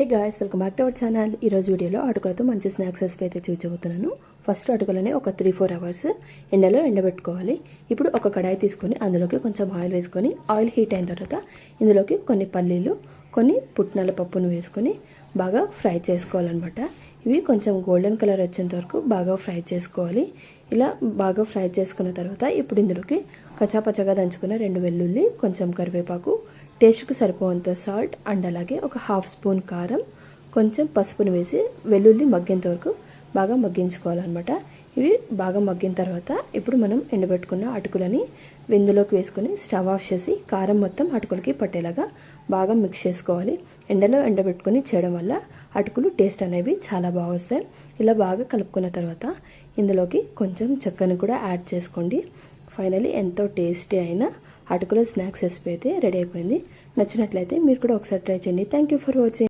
Hey guys, welcome back to our channel. ఈరోజు వీడియోలో అటుకులతో మంచి స్నాక్స్ రెసిపీ అయితే చూపించబోతున్నాను. ఫస్ట్ అటుకులని ఒక 3-4 అవర్స్ ఎండలో ఎండబెట్టుకోవాలి. ఇప్పుడు ఒక కడాయి తీసుకొని అందులోకి కొంచెం ఆయిల్ వేసుకొని, ఆయిల్ హీట్ అయిన తర్వాత ఇందులోకి కొన్ని పల్లీలు, కొన్ని పుట్నాల పప్పును వేసుకొని బాగా ఫ్రై చేసుకోవాలన్నమాట. ఇవి కొంచెం గోల్డెన్ కలర్ వచ్చేంత వరకు బాగా ఫ్రై చేసుకోవాలి. ఇలా బాగా ఫ్రై చేసుకున్న తర్వాత ఇప్పుడు ఇందులోకి కచ్చాపచ్చగా దంచుకున్న 2 వెల్లుల్లి, కొంచెం కరివేపాకు, టేస్ట్కి సరిపోయేంత సాల్ట్ అండ్ అలాగే ఒక 1/2 స్పూన్ కారం, కొంచెం పసుపును వేసి వెల్లుల్లి మగ్గేంత వరకు బాగా మగ్గించుకోవాలన్నమాట. ఇవి బాగా మగ్గిన తర్వాత ఇప్పుడు మనం ఎండబెట్టుకున్న అటుకులని ఇందులోకి వేసుకొని స్టవ్ ఆఫ్ చేసి కారం మొత్తం అటుకులకి పట్టేలాగా బాగా మిక్స్ చేసుకోవాలి. ఎండలో ఎండబెట్టుకొని చేయడం వల్ల అటుకులు టేస్ట్ అనేవి చాలా బాగా వస్తాయి. ఇలా బాగా కలుపుకున్న తర్వాత ఇందులోకి కొంచెం చక్కెరను కూడా యాడ్ చేసుకోండి. ఫైనలీ ఎంతో టేస్టీ అయిన అటుకుల స్నాక్స్ రెసిపీ అయితే రెడీ అయిపోయింది. నచ్చినట్లయితే మీరు కూడా ఒకసారి ట్రై చేయండి. Thank you for watching.